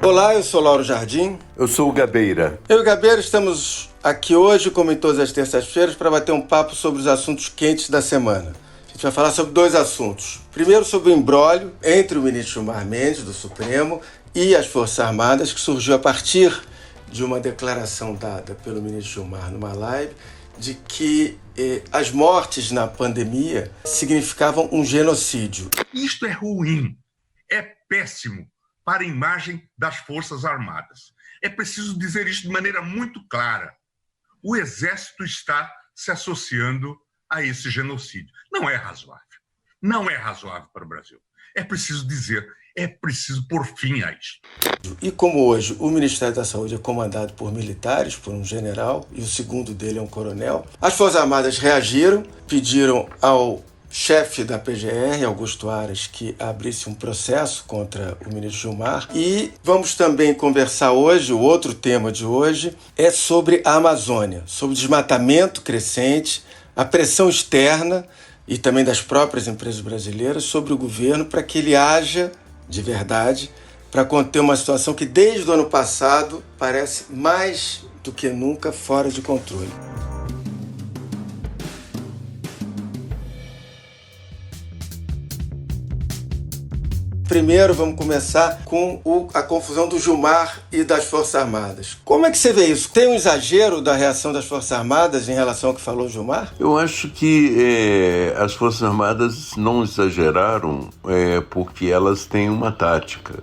Olá, eu sou Lauro Jardim. Eu sou o Gabeira. Eu e o Gabeira estamos aqui hoje, como em todas as terças-feiras, para bater um papo sobre os assuntos quentes da semana. A gente vai falar sobre dois assuntos. Primeiro, sobre o imbróglio entre o ministro Gilmar Mendes, do Supremo, e as Forças Armadas, que surgiu a partir de uma declaração dada pelo ministro Gilmar numa live, de que as mortes na pandemia significavam um genocídio. Isto é ruim, é péssimo para a imagem das Forças Armadas. É preciso dizer isso de maneira muito clara. O Exército está se associando a esse genocídio. Não é razoável. Não é razoável para o Brasil. É preciso dizer, é preciso pôr fim a isso. E como hoje o Ministério da Saúde é comandado por militares, por um general, e o segundo dele é um coronel, as Forças Armadas reagiram, pediram ao chefe da PGR, Augusto Aras, que abrisse um processo contra o ministro Gilmar. E vamos também conversar hoje, o outro tema de hoje é sobre a Amazônia, sobre o desmatamento crescente, a pressão externa e também das próprias empresas brasileiras sobre o governo para que ele haja de verdade para conter uma situação que desde o ano passado parece mais do que nunca fora de controle. Primeiro, vamos começar com a confusão do Gilmar e das Forças Armadas. Como é que você vê isso? Tem um exagero da reação das Forças Armadas em relação ao que falou o Gilmar? Eu acho que as Forças Armadas não exageraram porque elas têm uma tática.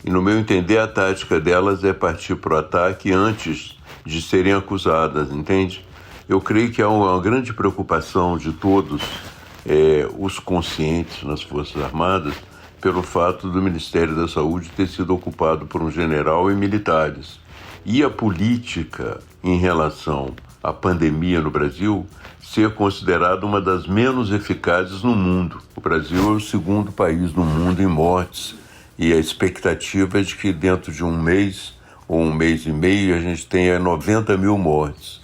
E, no meu entender, a tática delas é partir para o ataque antes de serem acusadas, entende? Eu creio que há uma grande preocupação de todos os conscientes nas Forças Armadas pelo fato do Ministério da Saúde ter sido ocupado por um general e militares. E a política em relação à pandemia no Brasil ser considerada uma das menos eficazes no mundo. O Brasil é o segundo país no mundo em mortes e a expectativa é de que dentro de um mês ou um mês e meio a gente tenha 90 mil mortes.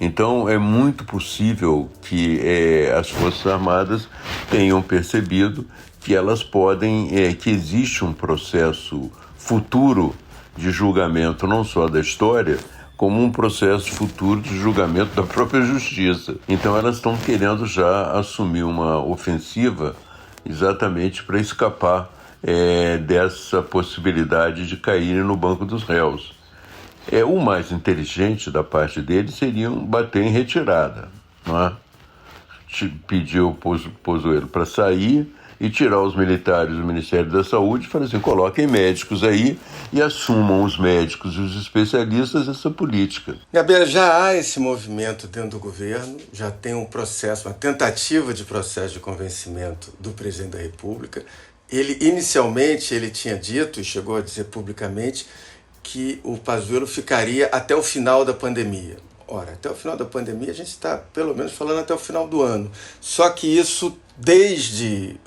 Então é muito possível que as Forças Armadas tenham percebido que elas podem, que existe um processo futuro de julgamento não só da história, como um processo futuro de julgamento da própria justiça. Então elas estão querendo já assumir uma ofensiva exatamente para escapar dessa possibilidade de caírem no banco dos réus. O mais inteligente da parte deles seria bater em retirada, não é? Pedir o Pozuelo para sair e tirar os militares do Ministério da Saúde e falar assim, coloquem médicos aí e assumam os médicos e os especialistas essa política. Gabriela, já há esse movimento dentro do governo, já tem um processo, uma tentativa de processo de convencimento do presidente da República. Inicialmente, ele tinha dito e chegou a dizer publicamente que o Pazuello ficaria até o final da pandemia. Ora, até o final da pandemia a gente está, pelo menos, falando até o final do ano. Só que isso, desde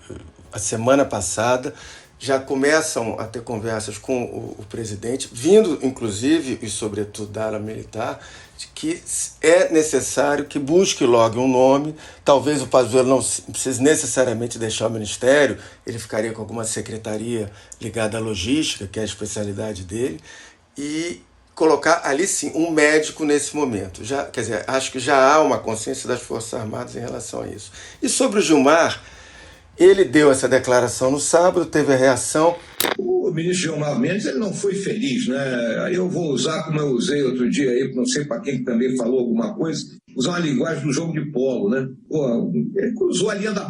a semana passada, já começam a ter conversas com o presidente, vindo, inclusive, e sobretudo da área militar, de que é necessário que busque logo um nome. Talvez o Pazuello não precise necessariamente deixar o ministério, ele ficaria com alguma secretaria ligada à logística, que é a especialidade dele, e colocar ali sim um médico nesse momento. Acho que já há uma consciência das Forças Armadas em relação a isso. E sobre o Gilmar, ele deu essa declaração no sábado, teve a reação. O ministro Gilmar Mendes ele não foi feliz, né? Aí eu vou usar, como eu usei outro dia aí, não sei para quem também falou alguma coisa, usar uma linguagem do jogo de polo, né? Ele cruzou a linha da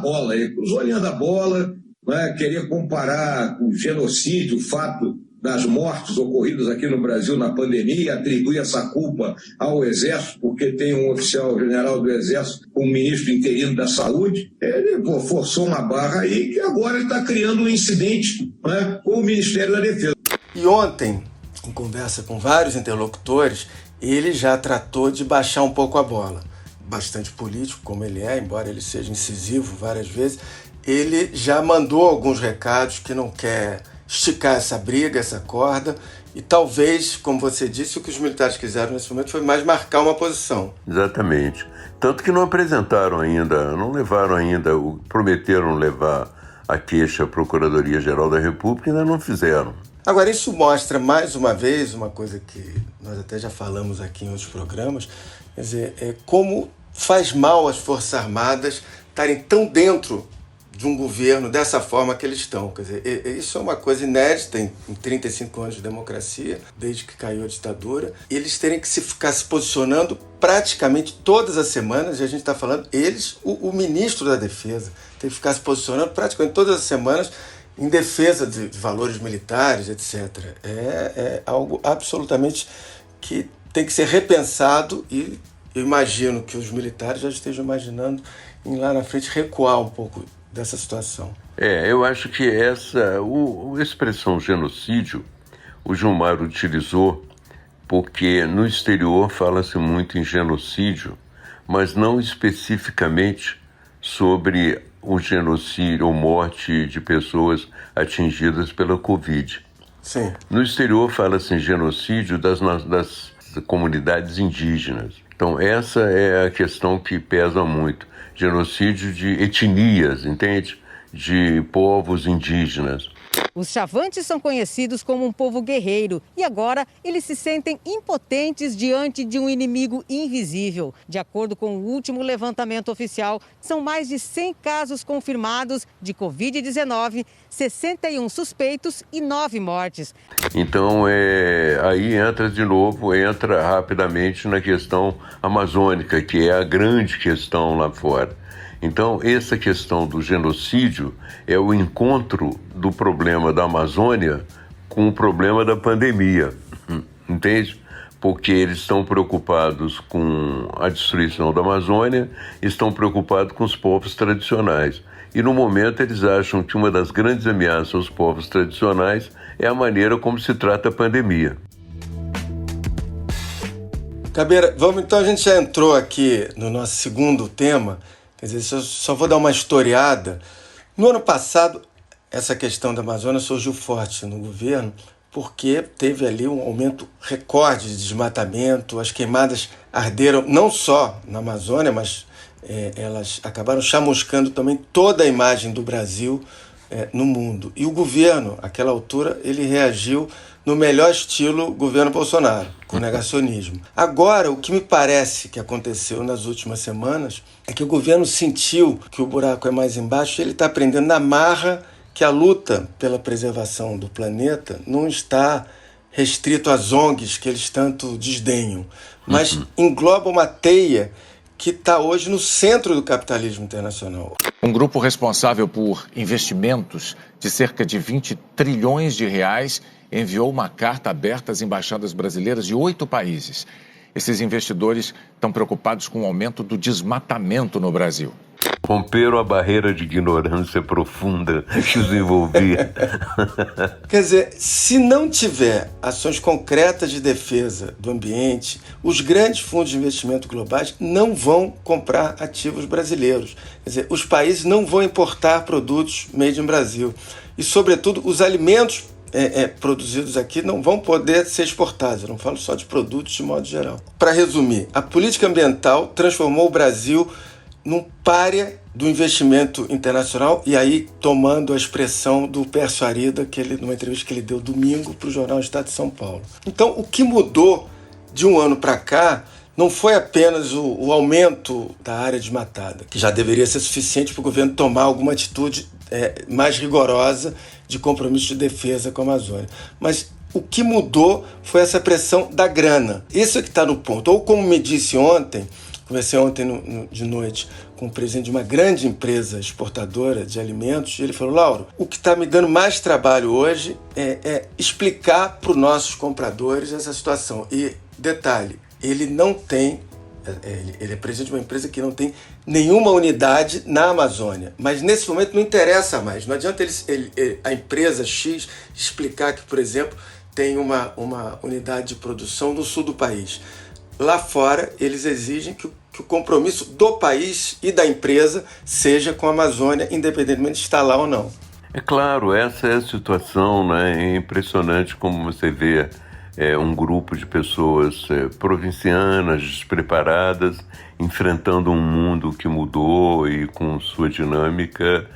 bola, né? Queria comparar o genocídio, o fato das mortes ocorridas aqui no Brasil na pandemia, atribuir essa culpa ao Exército, porque tem um oficial general do Exército, um ministro interino da Saúde. Ele forçou uma barra aí que agora ele está criando um incidente, né, com o Ministério da Defesa. E ontem, em conversa com vários interlocutores, ele já tratou de baixar um pouco a bola. Bastante político, como ele é, embora ele seja incisivo várias vezes, ele já mandou alguns recados que não quer esticar essa briga, essa corda, e talvez, como você disse, o que os militares quiseram nesse momento foi mais marcar uma posição. Exatamente. Tanto que não apresentaram ainda, não levaram ainda, prometeram levar a queixa à Procuradoria-Geral da República e ainda não fizeram. Agora, isso mostra, mais uma vez, uma coisa que nós até já falamos aqui em outros programas, quer dizer, como faz mal às Forças Armadas estarem tão dentro de um governo dessa forma que eles estão. Quer dizer, isso é uma coisa inédita em 35 anos de democracia, desde que caiu a ditadura. Eles terem que ficar se posicionando praticamente todas as semanas, e a gente está falando, eles, o ministro da Defesa, tem que ficar se posicionando praticamente todas as semanas em defesa de valores militares, etc. É algo absolutamente que tem que ser repensado, e eu imagino que os militares já estejam imaginando em lá na frente recuar um pouco dessa situação. Eu acho que a expressão genocídio, o Gilmar utilizou porque no exterior fala-se muito em genocídio, mas não especificamente sobre o genocídio ou morte de pessoas atingidas pela Covid. Sim. No exterior fala-se em genocídio das comunidades indígenas. Então essa é a questão que pesa muito. Genocídio de etnias, entende? De povos indígenas. Os Chavantes são conhecidos como um povo guerreiro e agora eles se sentem impotentes diante de um inimigo invisível. De acordo com o último levantamento oficial, são mais de 100 casos confirmados de Covid-19, 61 suspeitos e 9 mortes. Então, aí entra rapidamente na questão amazônica, que é a grande questão lá fora. Então, essa questão do genocídio é o encontro do problema da Amazônia com o problema da pandemia, entende? Porque eles estão preocupados com a destruição da Amazônia, estão preocupados com os povos tradicionais. E no momento eles acham que uma das grandes ameaças aos povos tradicionais é a maneira como se trata a pandemia. Cabeira, então a gente já entrou aqui no nosso segundo tema. Quer dizer, eu só vou dar uma historiada. No ano passado, essa questão da Amazônia surgiu forte no governo porque teve ali um aumento recorde de desmatamento, as queimadas arderam não só na Amazônia, mas elas acabaram chamuscando também toda a imagem do Brasil no mundo. E o governo, àquela altura, ele reagiu no melhor estilo governo Bolsonaro, com negacionismo. Agora, o que me parece que aconteceu nas últimas semanas é que o governo sentiu que o buraco é mais embaixo e ele está aprendendo na marra que a luta pela preservação do planeta não está restrito às ONGs que eles tanto desdenham, mas engloba uma teia que está hoje no centro do capitalismo internacional. Um grupo responsável por investimentos de cerca de 20 trilhões de reais enviou uma carta aberta às embaixadas brasileiras de 8 países. Esses investidores estão preocupados com o aumento do desmatamento no Brasil. Romperam a barreira de ignorância profunda que os envolvia. Quer dizer, se não tiver ações concretas de defesa do ambiente, os grandes fundos de investimento globais não vão comprar ativos brasileiros. Quer dizer, os países não vão importar produtos made in Brasil. E, sobretudo, os alimentos produzidos aqui não vão poder ser exportados. Eu não falo só de produtos de modo geral. Para resumir, a política ambiental transformou o Brasil num pária do investimento internacional, e aí tomando a expressão do Pércio Arida, numa entrevista que ele deu domingo para o jornal Estado de São Paulo. Então, o que mudou de um ano para cá não foi apenas o aumento da área desmatada, que já deveria ser suficiente para o governo tomar alguma atitude mais rigorosa de compromisso de defesa com a Amazônia. Mas o que mudou foi essa pressão da grana. Isso é que está no ponto. Ou como me disse ontem, conversei ontem de noite com o presidente de uma grande empresa exportadora de alimentos, e ele falou: Lauro, o que está me dando mais trabalho hoje é explicar para os nossos compradores essa situação. E, detalhe, ele não tem, ele é presidente de uma empresa que não tem nenhuma unidade na Amazônia, mas nesse momento não interessa mais. Não adianta a empresa X explicar que, por exemplo, tem uma unidade de produção no sul do país. Lá fora, eles exigem que o compromisso do país e da empresa seja com a Amazônia, independentemente de estar lá ou não. É claro, essa é a situação, né? É impressionante como você vê um grupo de pessoas provincianas, despreparadas, enfrentando um mundo que mudou e com sua dinâmica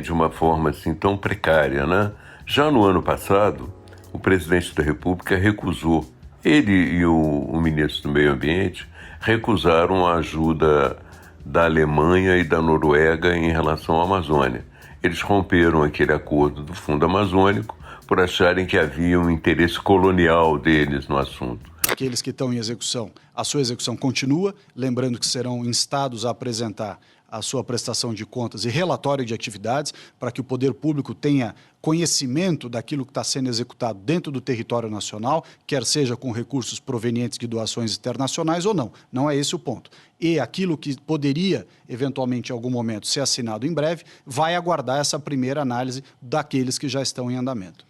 de uma forma assim tão precária, né? Já no ano passado, o presidente da República recusou. Ele e o ministro do Meio Ambiente recusaram a ajuda da Alemanha e da Noruega em relação à Amazônia. Eles romperam aquele acordo do Fundo Amazônico por acharem que havia um interesse colonial deles no assunto. Aqueles que estão em execução, a sua execução continua, lembrando que serão instados a apresentar a sua prestação de contas e relatório de atividades para que o poder público tenha conhecimento daquilo que está sendo executado dentro do território nacional, quer seja com recursos provenientes de doações internacionais ou não. Não é esse o ponto. E aquilo que poderia, eventualmente, em algum momento, ser assinado em breve, vai aguardar essa primeira análise daqueles que já estão em andamento.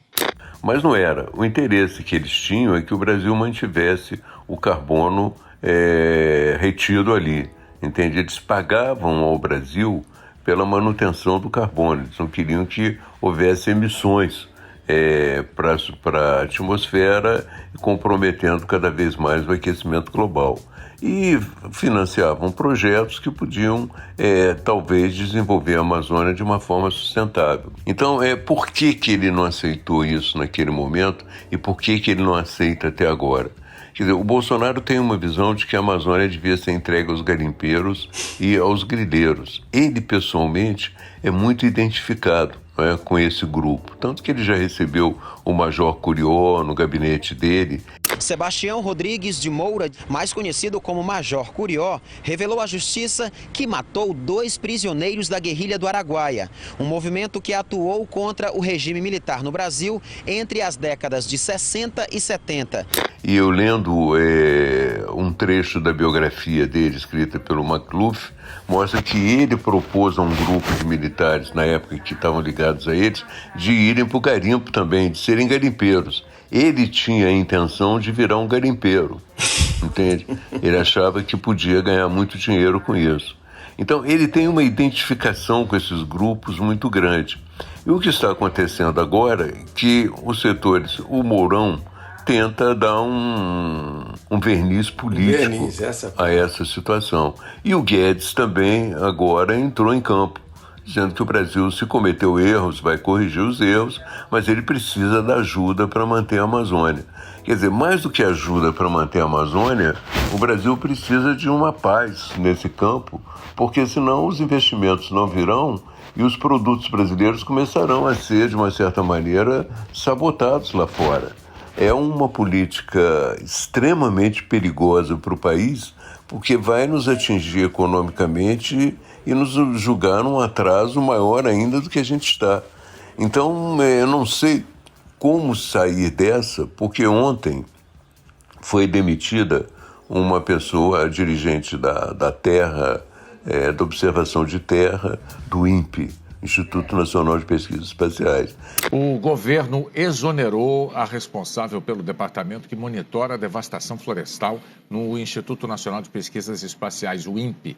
Mas não era. O interesse que eles tinham é que o Brasil mantivesse o carbono retido ali. Entende? Eles pagavam ao Brasil pela manutenção do carbono. Eles não queriam que houvesse emissões para a atmosfera, comprometendo cada vez mais o aquecimento global. E financiavam projetos que podiam, talvez, desenvolver a Amazônia de uma forma sustentável. Então, por que ele não aceitou isso naquele momento e por que ele não aceita até agora? Quer dizer, o Bolsonaro tem uma visão de que a Amazônia devia ser entregue aos garimpeiros e aos grileiros. Ele, pessoalmente, é muito identificado com esse grupo. Tanto que ele já recebeu o Major Curió no gabinete dele. Sebastião Rodrigues de Moura, mais conhecido como Major Curió, revelou à Justiça que matou 2 prisioneiros da guerrilha do Araguaia, um movimento que atuou contra o regime militar no Brasil entre as décadas de 60 e 70. E eu lendo um trecho da biografia dele, escrita pelo McLuff, mostra que ele propôs a um grupo de militares, na época que estavam ligados a eles, de irem para o garimpo também, de serem garimpeiros. Ele tinha a intenção de virar um garimpeiro, entende? Ele achava que podia ganhar muito dinheiro com isso. Então, ele tem uma identificação com esses grupos muito grande. E o que está acontecendo agora é que os setores, o Mourão, tenta dar um verniz político a essa situação. E o Guedes também agora entrou em campo, dizendo que o Brasil, se cometeu erros, vai corrigir os erros, mas ele precisa da ajuda para manter a Amazônia. Quer dizer, mais do que ajuda para manter a Amazônia, o Brasil precisa de uma paz nesse campo, porque senão os investimentos não virão e os produtos brasileiros começarão a ser, de uma certa maneira, sabotados lá fora. É uma política extremamente perigosa para o país, porque vai nos atingir economicamente e nos julgar num atraso maior ainda do que a gente está. Então, eu não sei como sair dessa, porque ontem foi demitida uma pessoa, a dirigente da Terra, da Observação de Terra, do INPE, Instituto Nacional de Pesquisas Espaciais. O governo exonerou a responsável pelo departamento que monitora a devastação florestal no Instituto Nacional de Pesquisas Espaciais, o INPE.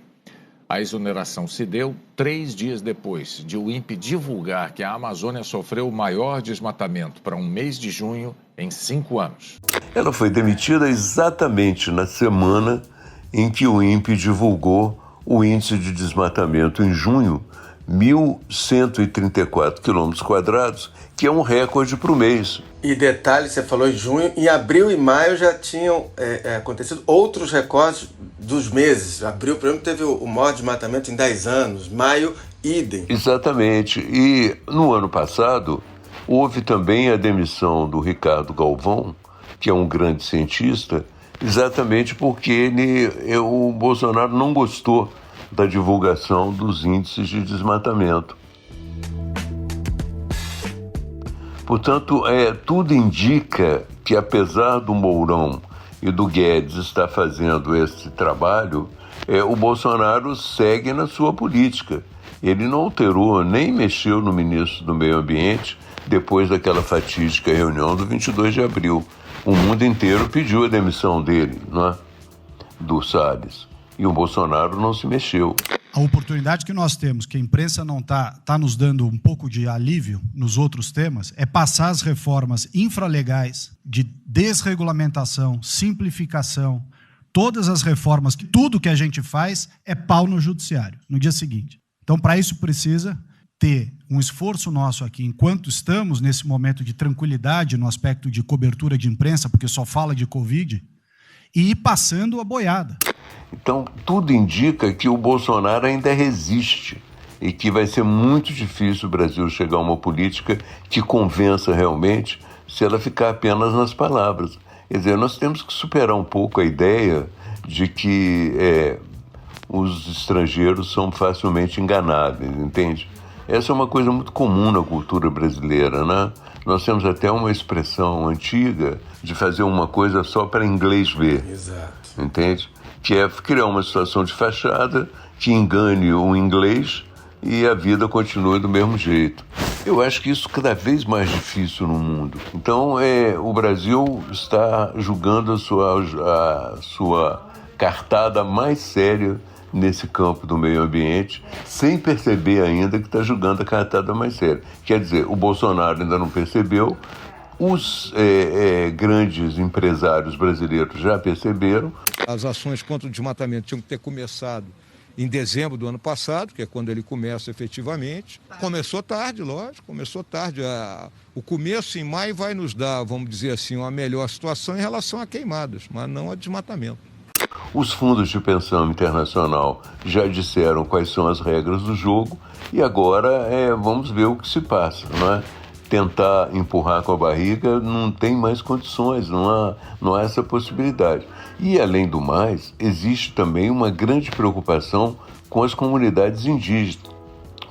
A exoneração se deu 3 dias depois de o INPE divulgar que a Amazônia sofreu o maior desmatamento para um mês de junho em 5 anos. Ela foi demitida exatamente na semana em que o INPE divulgou o índice de desmatamento em junho, 1.134 quilômetros quadrados, que é um recorde para o mês. E detalhe, você falou em junho, em abril e maio já tinham acontecido outros recordes dos meses. Abril, por exemplo, teve o maior desmatamento em 10 anos, maio, idem. Exatamente. E no ano passado, houve também a demissão do Ricardo Galvão, que é um grande cientista, exatamente porque o Bolsonaro não gostou da divulgação dos índices de desmatamento. Portanto, tudo indica que, apesar do Mourão e do Guedes estar fazendo esse trabalho, o Bolsonaro segue na sua política. Ele não alterou, nem mexeu no ministro do Meio Ambiente depois daquela fatídica reunião do 22 de abril. O mundo inteiro pediu a demissão dele, não é? Do Salles. E o Bolsonaro não se mexeu. A oportunidade que nós temos, que a imprensa não está nos dando um pouco de alívio nos outros temas, é passar as reformas infralegais de desregulamentação, simplificação, todas as reformas, tudo que a gente faz é pau no judiciário, no dia seguinte. Então, para isso precisa ter um esforço nosso aqui, enquanto estamos nesse momento de tranquilidade no aspecto de cobertura de imprensa, porque só fala de Covid, e ir passando a boiada. Então, tudo indica que o Bolsonaro ainda resiste e que vai ser muito difícil o Brasil chegar a uma política que convença realmente se ela ficar apenas nas palavras. Quer dizer, nós temos que superar um pouco a ideia de que os estrangeiros são facilmente enganáveis, entende? Essa é uma coisa muito comum na cultura brasileira, né? Nós temos até uma expressão antiga de fazer uma coisa só para inglês ver. Exato. Entende? Que é criar uma situação de fachada que engane o inglês e a vida continue do mesmo jeito. Eu acho que isso é cada vez mais difícil no mundo. Então, o Brasil está julgando a sua cartada mais séria nesse campo do meio ambiente, sem perceber ainda que está julgando a cartada mais séria. Quer dizer, o Bolsonaro ainda não percebeu, os grandes empresários brasileiros já perceberam. As ações contra o desmatamento tinham que ter começado em dezembro do ano passado, que é quando ele começa efetivamente. Começou tarde, lógico, começou tarde. O começo em maio vai nos dar, vamos dizer assim, uma melhor situação em relação a queimadas, mas não a desmatamento. Os fundos de pensão internacional já disseram quais são as regras do jogo e agora vamos ver o que se passa, não é? Tentar empurrar com a barriga não tem mais condições, não há essa possibilidade. E, além do mais, existe também uma grande preocupação com as comunidades indígenas.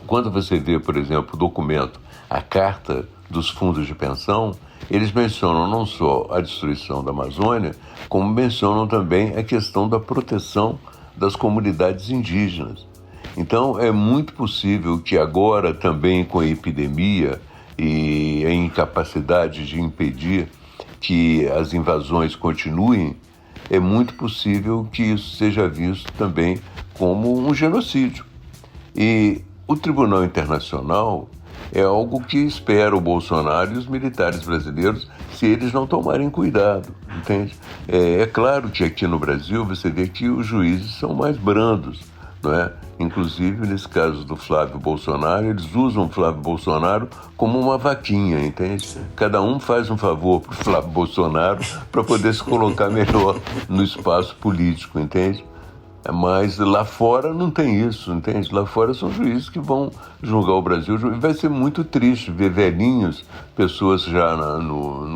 Quando você vê, por exemplo, o documento, a Carta dos Fundos de Pensão, eles mencionam não só a destruição da Amazônia, como mencionam também a questão da proteção das comunidades indígenas. Então, é muito possível que agora, também com a epidemia e a incapacidade de impedir que as invasões continuem, é muito possível que isso seja visto também como um genocídio. E o Tribunal Internacional é algo que espera o Bolsonaro e os militares brasileiros se eles não tomarem cuidado, entende? É claro que aqui no Brasil você vê que os juízes são mais brandos, não é? Inclusive, nesse caso do Flávio Bolsonaro, eles usam o Flávio Bolsonaro como uma vaquinha, entende? Cada um faz um favor para o Flávio Bolsonaro para poder se colocar melhor no espaço político, entende? Mas lá fora não tem isso, entende? Lá fora são juízes que vão julgar o Brasil. Vai ser muito triste ver velhinhos, pessoas já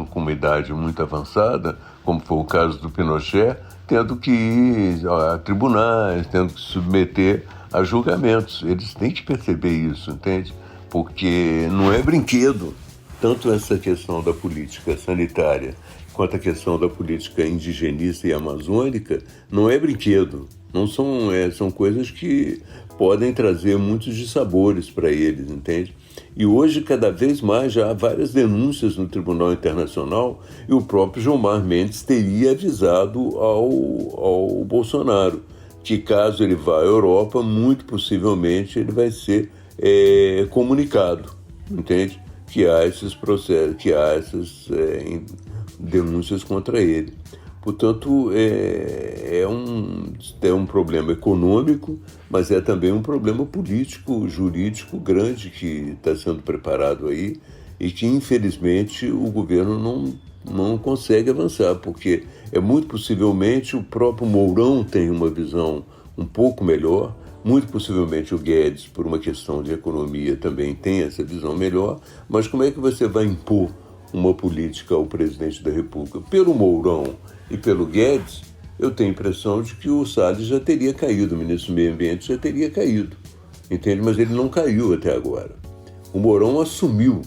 com uma idade muito avançada, como foi o caso do Pinochet, tendo que ir a tribunais, tendo que se submeter a julgamentos. Eles têm que perceber isso, entende? Porque não é brinquedo. Tanto essa questão da política sanitária quanto a questão da política indigenista e amazônica não é brinquedo. Não são coisas que podem trazer muitos dissabores para eles, entende? E hoje, cada vez mais, já há várias denúncias no Tribunal Internacional e o próprio Gilmar Mendes teria avisado ao Bolsonaro que, caso ele vá à Europa, muito possivelmente ele vai ser comunicado, entende? Que há esses processos, que há essas denúncias contra ele. Portanto, é um problema econômico, mas é também um problema político, jurídico grande que está sendo preparado aí e que, infelizmente, o governo não consegue avançar, porque muito possivelmente o próprio Mourão tem uma visão um pouco melhor, muito possivelmente o Guedes, por uma questão de economia, também tem essa visão melhor, mas como é que você vai impor uma política ao presidente da República? Pelo Mourão e pelo Guedes, eu tenho a impressão de que o Salles já teria caído, o ministro do Meio Ambiente já teria caído, entende? Mas ele não caiu até agora. O Mourão assumiu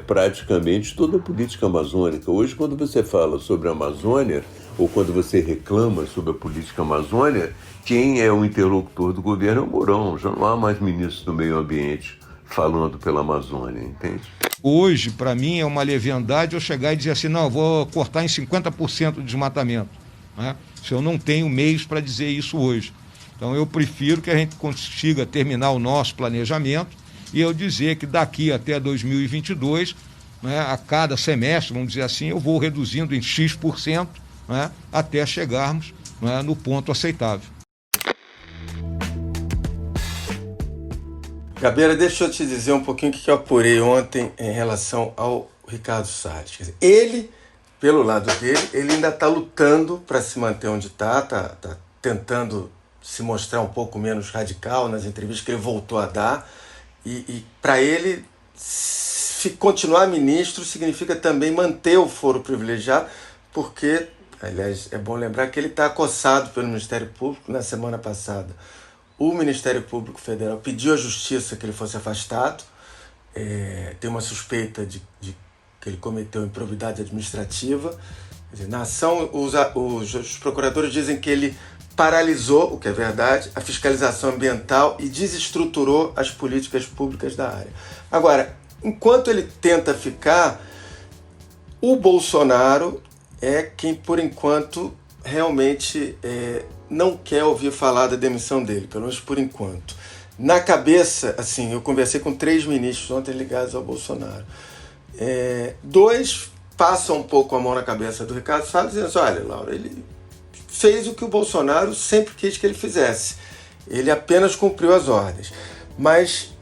praticamente toda a política amazônica. Hoje, quando você fala sobre a Amazônia, ou quando você reclama sobre a política Amazônia, quem é o interlocutor do governo é o Mourão. Já não há mais ministro do Meio Ambiente falando pela Amazônia, entende? Hoje, para mim, é uma leviandade eu chegar e dizer assim, não, eu vou cortar em 50% o desmatamento, né? Se eu não tenho meios para dizer isso hoje. Então, eu prefiro que a gente consiga terminar o nosso planejamento e eu dizer que daqui até 2022, né, a cada semestre, vamos dizer assim, eu vou reduzindo em X%, né, até chegarmos, né, no ponto aceitável. Gabeira, deixa eu te dizer um pouquinho o que eu apurei ontem em relação ao Ricardo Salles. Quer dizer, ele, pelo lado dele, ele ainda está lutando para se manter onde está tentando se mostrar um pouco menos radical nas entrevistas que ele voltou a dar. E para ele, continuar ministro significa também manter o foro privilegiado, porque, aliás, é bom lembrar que ele está acossado pelo Ministério Público. Na semana passada, o Ministério Público Federal pediu à Justiça que ele fosse afastado. Tem uma suspeita de que ele cometeu improbidade administrativa. Quer dizer, na ação, os procuradores dizem que ele paralisou, o que é verdade, a fiscalização ambiental e desestruturou as políticas públicas da área. Agora, enquanto ele tenta ficar, o Bolsonaro é quem, por enquanto, realmente não quer ouvir falar da demissão dele, pelo menos por enquanto. Na cabeça, assim, eu conversei com 3 ministros ontem ligados ao Bolsonaro. 2 passam um pouco a mão na cabeça do Ricardo Salles e dizem: olha, Laura, ele fez o que o Bolsonaro sempre quis que ele fizesse. Ele apenas cumpriu as ordens. Mas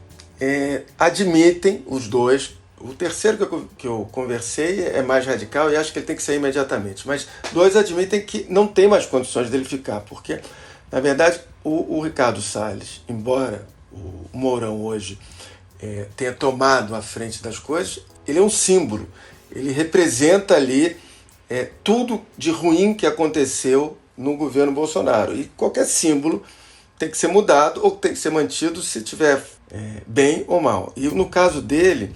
admitem os 2. O terceiro que eu conversei é mais radical e acho que ele tem que sair imediatamente. Mas 2 admitem que não tem mais condições dele ficar, porque, na verdade, o Ricardo Salles, embora o Mourão hoje tenha tomado a frente das coisas, ele é um símbolo. Ele representa ali tudo de ruim que aconteceu no governo Bolsonaro. E qualquer símbolo tem que ser mudado ou tem que ser mantido se estiver bem ou mal. E no caso dele,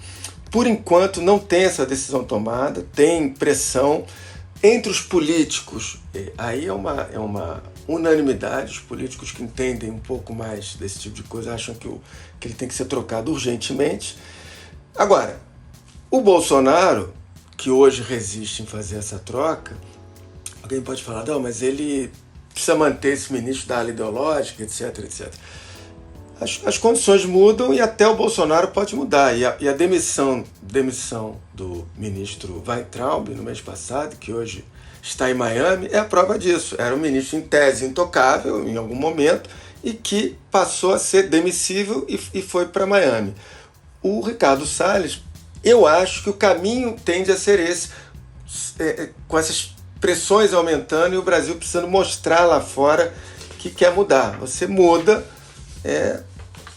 por enquanto, não tem essa decisão tomada, tem pressão entre os políticos. Aí é uma unanimidade. Os políticos que entendem um pouco mais desse tipo de coisa acham que ele tem que ser trocado urgentemente. Agora, o Bolsonaro, que hoje resiste em fazer essa troca, alguém pode falar: não, mas ele precisa manter esse ministro da ala ideológica, etc, etc. As condições mudam e até o Bolsonaro pode mudar. E a demissão do ministro Weintraub no mês passado, que hoje está em Miami, é a prova disso. Era um ministro em tese intocável em algum momento e que passou a ser demissível e foi para Miami. O Ricardo Salles, eu acho que o caminho tende a ser esse, com essas pressões aumentando e o Brasil precisando mostrar lá fora que quer mudar. Você muda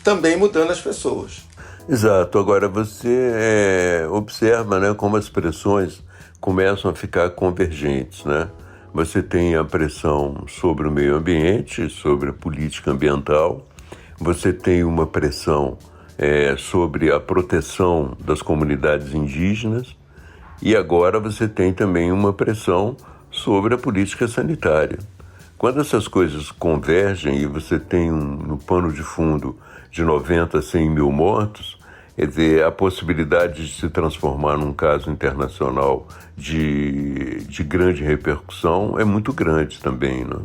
também mudando as pessoas. Exato. Agora você observa, né, como as pressões começam a ficar convergentes, né? Você tem a pressão sobre o meio ambiente, sobre a política ambiental, você tem uma pressão sobre a proteção das comunidades indígenas e agora você tem também uma pressão sobre a política sanitária. Quando essas coisas convergem e você tem no pano de fundo de 90 a 100 mil mortos, quer dizer, a possibilidade de se transformar num caso internacional de grande repercussão é muito grande também, né?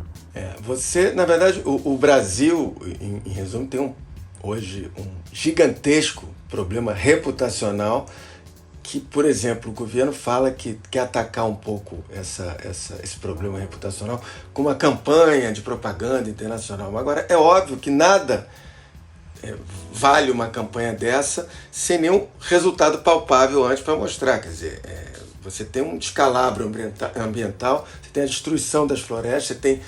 Você, na verdade, o Brasil, em resumo, tem hoje um gigantesco problema reputacional que, por exemplo, o governo fala que quer atacar um pouco esse problema reputacional com uma campanha de propaganda internacional. Agora, é óbvio que nada vale uma campanha dessa sem nenhum resultado palpável antes para mostrar. Quer dizer, você tem um descalabro ambiental, você tem a destruição das florestas, você tem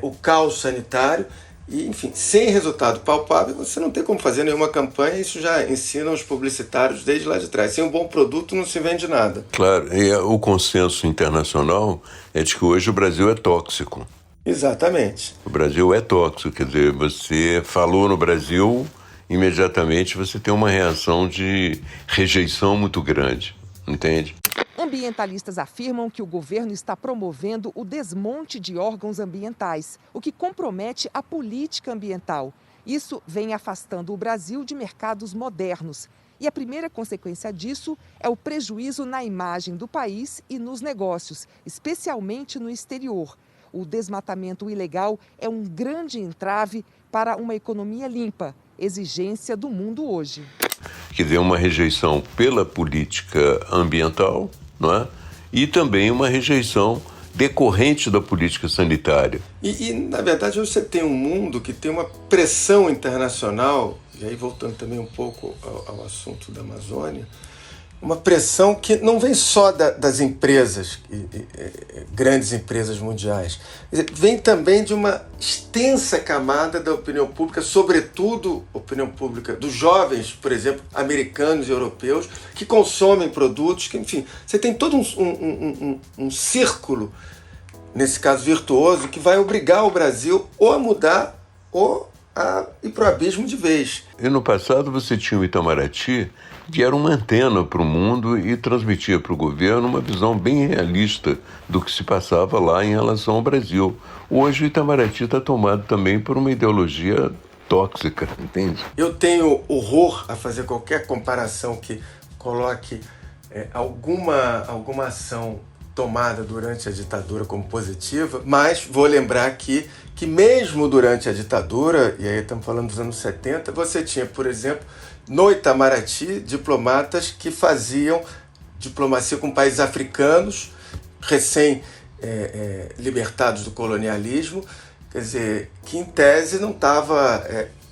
o caos sanitário e, enfim, sem resultado palpável você não tem como fazer nenhuma campanha. Isso já ensinam os publicitários desde lá de trás. Sem um bom produto não se vende nada. Claro, e o consenso internacional é de que hoje o Brasil é tóxico. Exatamente. O Brasil é tóxico, quer dizer, você falou no Brasil, imediatamente você tem uma reação de rejeição muito grande, entende? Ambientalistas afirmam que o governo está promovendo o desmonte de órgãos ambientais, o que compromete a política ambiental. Isso vem afastando o Brasil de mercados modernos. E a primeira consequência disso é o prejuízo na imagem do país e nos negócios, especialmente no exterior. O desmatamento ilegal é um grande entrave para uma economia limpa, exigência do mundo hoje. Que deu uma rejeição pela política ambiental, não é? E também uma rejeição decorrente da política sanitária. E, na verdade, você tem um mundo que tem uma pressão internacional e aí voltando também um pouco ao assunto da Amazônia, uma pressão que não vem só das empresas, grandes empresas mundiais, vem também de uma extensa camada da opinião pública, sobretudo opinião pública dos jovens, por exemplo, americanos e europeus, que consomem produtos, que, enfim, você tem todo um círculo, nesse caso virtuoso, que vai obrigar o Brasil ou a mudar ou a ir para o abismo de vez. E no passado você tinha o Itamaraty, que era uma antena para o mundo e transmitia para o governo uma visão bem realista do que se passava lá em relação ao Brasil. Hoje o Itamaraty está tomado também por uma ideologia tóxica, entende? Eu tenho horror a fazer qualquer comparação que coloque alguma ação tomada durante a ditadura como positiva, mas vou lembrar aqui que mesmo durante a ditadura, e aí estamos falando dos anos 70, você tinha, por exemplo, no Itamaraty, diplomatas que faziam diplomacia com países africanos, recém-libertados do colonialismo, quer dizer, que em tese não estava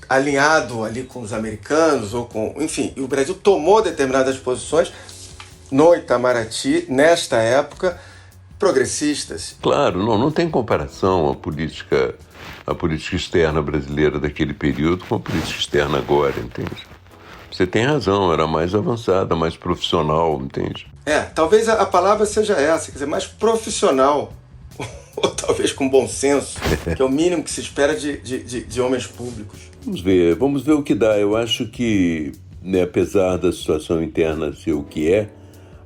alinhado ali com os americanos, ou com, enfim, e o Brasil tomou determinadas posições no Itamaraty, nesta época, progressistas. Claro, não tem comparação a política externa brasileira daquele período com a política externa agora, entende? Você tem razão, era mais avançada, mais profissional, entende? Talvez a palavra seja essa, quer dizer, mais profissional, ou talvez com bom senso, que é o mínimo que se espera de homens públicos. Vamos ver o que dá. Eu acho que, né, apesar da situação interna ser o que é,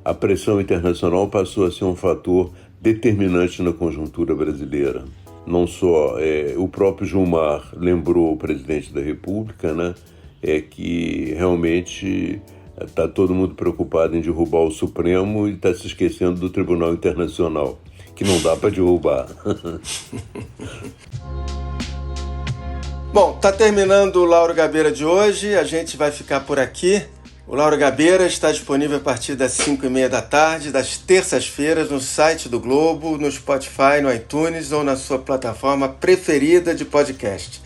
a pressão internacional passou a ser um fator determinante na conjuntura brasileira. Não só o próprio Gilmar lembrou o presidente da República, né, que realmente está todo mundo preocupado em derrubar o Supremo e está se esquecendo do Tribunal Internacional, que não dá para derrubar. Bom, está terminando o Lauro Gabeira de hoje, a gente vai ficar por aqui. O Lauro Gabeira está disponível a partir das 5h30 da tarde, das terças-feiras, no site do Globo, no Spotify, no iTunes ou na sua plataforma preferida de podcast.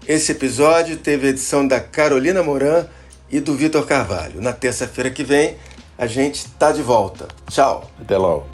Esse episódio teve a edição da Carolina Moran e do Vitor Carvalho. Na terça-feira que vem, a gente está de volta. Tchau. Até logo.